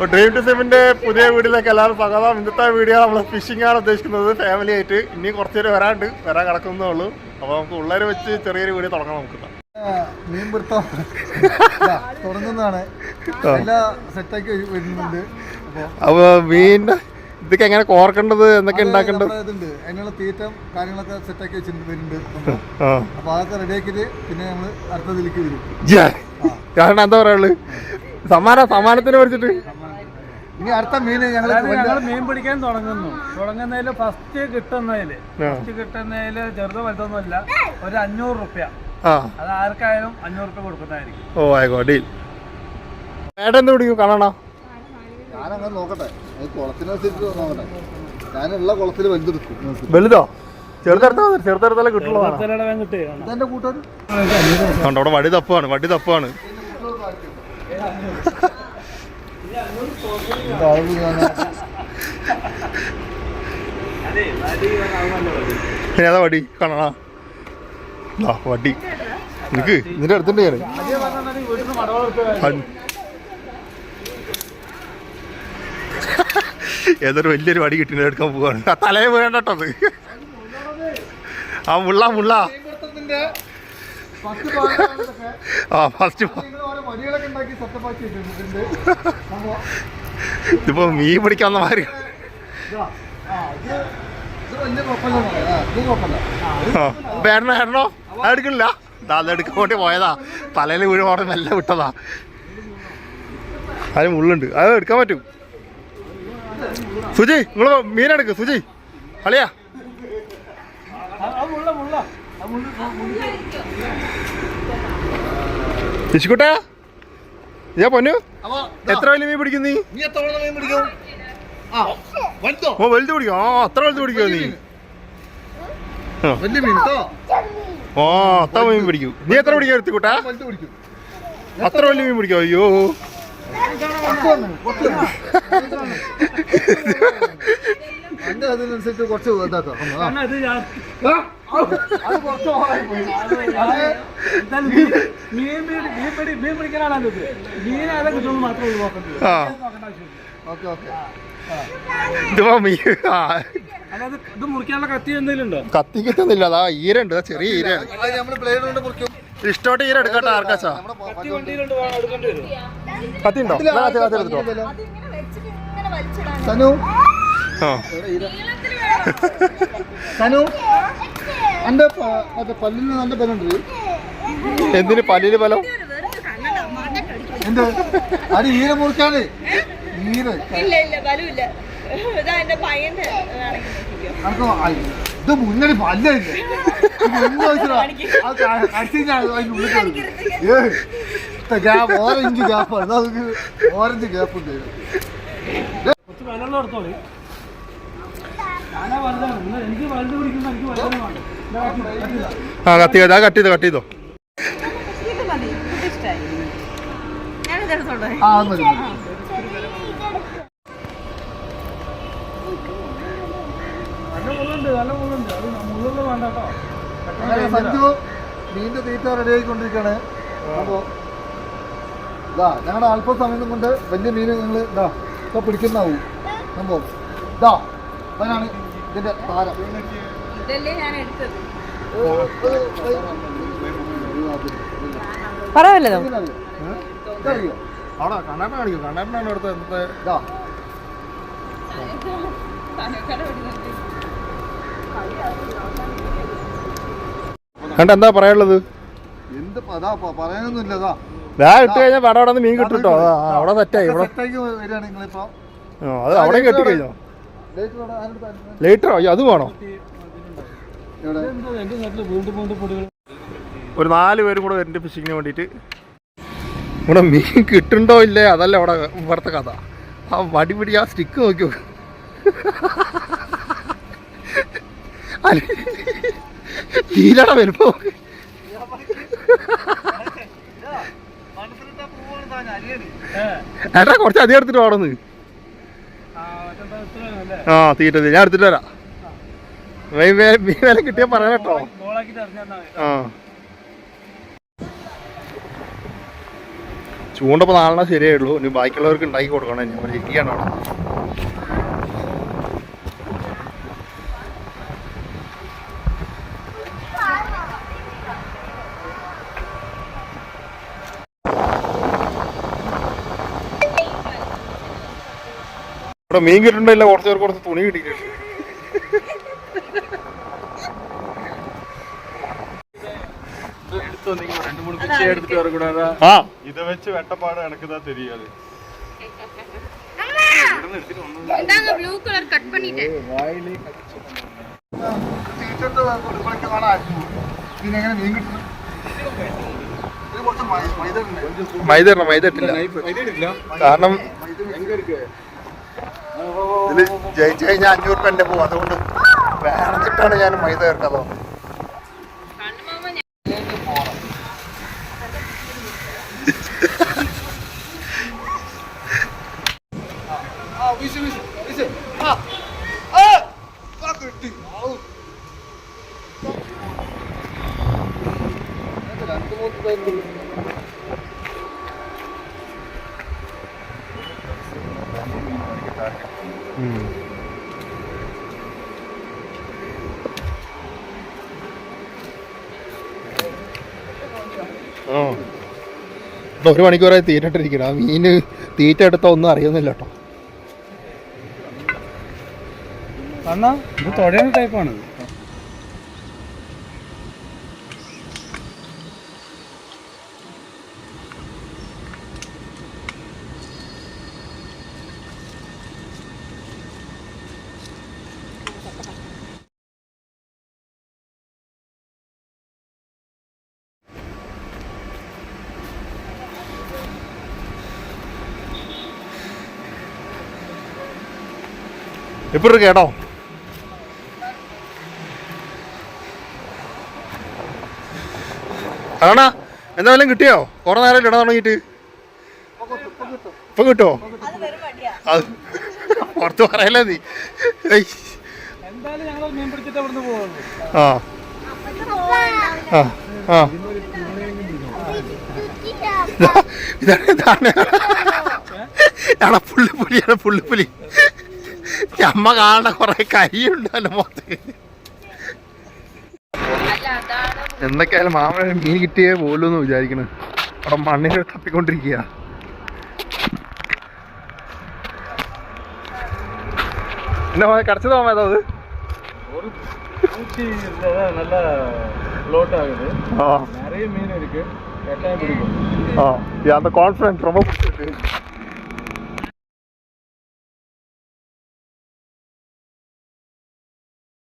Dream to സിമിന്റെ പുതിയ വീഡിയോയിലേക്ക് എല്ലാവരും സ്വാഗതം. ഇന്നത്തെ വീഡിയോ നമ്മൾ ഫിഷിംഗ് ആണ് ഉദ്ദേശിക്കുന്നത്, ഫാമിലി ആയിട്ട്. ഇനി കുറച്ച് പേര് വരാൻ കിടക്കുന്നേ ഉള്ളൂ. അപ്പോൾ നമുക്ക് ഉള്ളവരെ വെച്ച് ചെറിയൊരു വീഡിയോ തുടങ്ങാം. നമുക്ക് മീൻ പിടുത്തം തുടങ്ങുന്നതാണ്. എല്ലാ സെറ്റാക്കി വരുന്നുണ്ട്. അപ്പോൾ മീൻ ഇതൊക്കെ എങ്ങനെ കോർക്കേണ്ടത്, എന്തൊക്കെ ഉണ്ടാക്കേണ്ടത്, അതിനുള്ള തീറ്റം കാര്യങ്ങളൊക്കെ സെറ്റാക്കി വെച്ചിട്ടുണ്ട്. അപ്പൊ അതൊക്കെ റെഡിയാക്കിയിട്ട് പിന്നെ നമ്മള് അടുത്തതിലേക്ക് വരും. കാരണം എന്താ പറയുള്ളു, സമ്മാനത്തിനെ കുറിച്ചിട്ട് ഇനി അടുത്ത മീൻ ഞങ്ങൾ മീൻ പിടിക്കാൻ തുടങ്ങുന്നതിൽ ഫസ്റ്റ് കിട്ടുന്നതില് ചെറുതോ വലുതൊന്നുമില്ല, ഒരു 500 റുപ്യ. അത് ആർക്കായാലും 500 റുപ്യ കൊടുക്കുന്നതായിരിക്കും. ഓ ആയിക്കോട്ടെ. ഏടെന്ത് പിടിക്കും കാണണോ? ഞാനങ്ങനെ നോക്കട്ടെ, കുളത്തിനനുസരിച്ച് നോക്കട്ടെ. ഞാനുള്ള കുളത്തിൽ വലുതെടുക്കും. വലുതോ? ചെറുതെടുത്താലേ കിട്ടുള്ളൂ. ഇതെന്റെ കൂട്ടുകാർ അവിടെ വടി തപ്പാണ്. പിന്നെ ഏതാ വടി കാണണ? വടി നിനക്ക് ഇതിന്റെ അടുത്തുണ്ട് ഞാൻ. ഏതൊരു വലിയൊരു വടി കിട്ടി എടുക്കാൻ പോവാണ്. ആ തലയെ വീഴണ്ടത്. ആ മുള്ള ഫസ്റ്റ് ഇതിപ്പോ മീൻ പിടിക്കാൻ വന്ന മാതിരി. ഏടണോ എടുക്കണില്ല, അതെടുക്കാൻ വേണ്ടി പോയതാ. തലയിൽ വീഴുപാട് മെല്ലെ വിട്ടതാ. അതിന് മുള്ളുണ്ട്, അത് എടുക്കാൻ പറ്റും. സുജി നിങ്ങള് മീനെടുക്ക്. സുജി കളിയാ. ശിശുക്കുട്ടാ ഞാൻ പൊന്നു, എത്ര വലിയ മീൻ പിടിക്കും നീ? ഓ വലുത് പിടിക്കും. അത്ര വലുത് പിടിക്കോ നീ? അത്ര മീൻ പിടിക്കും. നീ എത്ര പിടിക്കാൻ എത്തിക്കൂട്ടാ? അത്ര വലിയ മീൻ പിടിക്കോ? അയ്യോ അതിനനുസരിച്ച് കുറച്ച് കത്തി കിട്ടുന്നില്ല. അതാ ഈരുണ്ട്, ചെറിയ ഈരാണ്. ഇഷ്ടോട്ട് ഈര എടുക്കട്ടെ. ആർക്കാച്ചാ കത്തി ഉണ്ടോ? സനു സനു എന്റെ മറ്റേ പല്ലിന് നല്ല ബലമുണ്ട്. എന്തിന് പല്ലിന് ബലം? എന്ത് അത് ഈര മുറിക്കാണ്. ഈര ഇത് മുന്നണി പല്ലില്ല. ഓറഞ്ച് ഗ്യാപ്പാണ്. ഓറഞ്ച് ഗ്യാപ്പ് ഉണ്ട്. കട്ട് ചെയ്തോ. സഞ്ജു മീൻ്റെ തീറ്റ റെഡി ആയിക്കൊണ്ടിരിക്കുകയാണ്. അപ്പോൾ ഇതാ ഞങ്ങളുടെ അല്പസമയം കൊണ്ട് വലിയ മീൻ ഞങ്ങൾ ഇപ്പൊ പിടിക്കുന്നതാവും. സംഭവം അതാണ് ഇതിന്റെ താരം. പറയല്ലോ അവിടെ കണ്ണാട്ടം കാണിക്കും. കണ്ണാട്ടനാണ് അടുത്ത ഇന്നത്തെ. കണ്ട എന്താ പറയാനുള്ളത്? എന്ത് പറയാനൊന്നുമില്ലതാ. ഇട്ട് കഴിഞ്ഞാൽ പടം അവിടെ നിന്ന് മീൻ കിട്ടും കേട്ടോ. അവിടെ സെറ്റായി. അത് അവിടെ കെട്ടി കഴിഞ്ഞോ? ലേറ്ററോ? അത് വേണോ? ഒരു 4 പേരും കൂടെ വരുന്നുണ്ട് ഫിഷിങ്ങിന് വേണ്ടിയിട്ട്. ഇവിടെ മീൻ കിട്ടുന്നുണ്ടോ ഇല്ലേ അതല്ല അവിടെ ഇവിടുത്തെ കഥ. ആ വടി ആ സ്റ്റിക്ക് നോക്കിയോ. തീരാട വരുമ്പോ ഏട്ടാ കുറച്ച് അധികം എടുത്തിട്ട് വേണമെന്ന്. തീറ്റ ഞാൻ എടുത്തിട്ട് വരാം. മീൻ വില കിട്ടിയാൽ പറയാം കേട്ടോ. ചൂണ്ടപ്പോൾ നാളെ ശരിയായുള്ളൂ. ഇനി ബാക്കിയുള്ളവർക്ക് ഉണ്ടാക്കി കൊടുക്കണം. ഞാൻ ഇരിക്കുകയാണ് അവിടെ. ഇവിടെ മീൻ കിട്ടുന്നില്ല. കുറച്ച് പേർക്ക് കുറച്ച് തുണി കിട്ടിയിട്ടുണ്ട്. இதை வச்சு வெட்டப்பாடு எனக்கு தான் தெரியாது. ப்ளூ கலர் கட் பண்ணிட்டேன். മൈദ ഇടണം. മൈദ ഇട്ടില്ല. കാരണം ഇതില് ജയിച്ചു കഴിഞ്ഞാൽ 500 രൂപ എന്റെ പോകും. അതുകൊണ്ട് വേണിച്ചിട്ടാണ് ഞാൻ മൈദ ചേർക്കാതോ. ഒരു മണിക്കൂറായി തീറ്റിട്ടിരിക്കണം. ആ മീന് തീറ്റ എടുത്ത ഒന്നും അറിയുന്നില്ല കേട്ടോ. അണ്ണാ ഇത് തുടരുന്ന ടൈപ്പാണ്. ഇപ്പോഴും കേട്ടോ. ആണാ എന്താ വല്ലതും കിട്ടിയോ? കുറെ നേരം ഇടാൻ തുടങ്ങിയിട്ട്. ഇപ്പൊ കിട്ടോ? അത് പുറത്ത് പറയല്ലേ നീ. എന്തായാലും ഞങ്ങൾ മീൻ പിടിച്ചിട്ട് അവിടുന്ന് പോകുള്ളൂ. ആ ആ ആ ഇതാണ് പുള്ളിപ്പുലിയാണ്. പുള്ളിപ്പുലി അമ്മ കാണുന്ന കൊറേ കരിയുണ്ടല്ലോ മൊത്തത്തിൽ. എന്തൊക്കെയായാലും മാമന് മീൻ കിട്ടിയേ പോലും എന്ന് വിചാരിക്കണ്. അവിടെ മണ്ണിൽ തപ്പിക്കൊണ്ടിരിക്കുക. എന്നാ കടച്ചത് മാമ ഏതാ അത്? நல்லா ஃப்ளோட் ஆகுது. நிறைய மீன் இருக்கு. அந்த கான்ஃபிடன்ஸ் ரொம்ப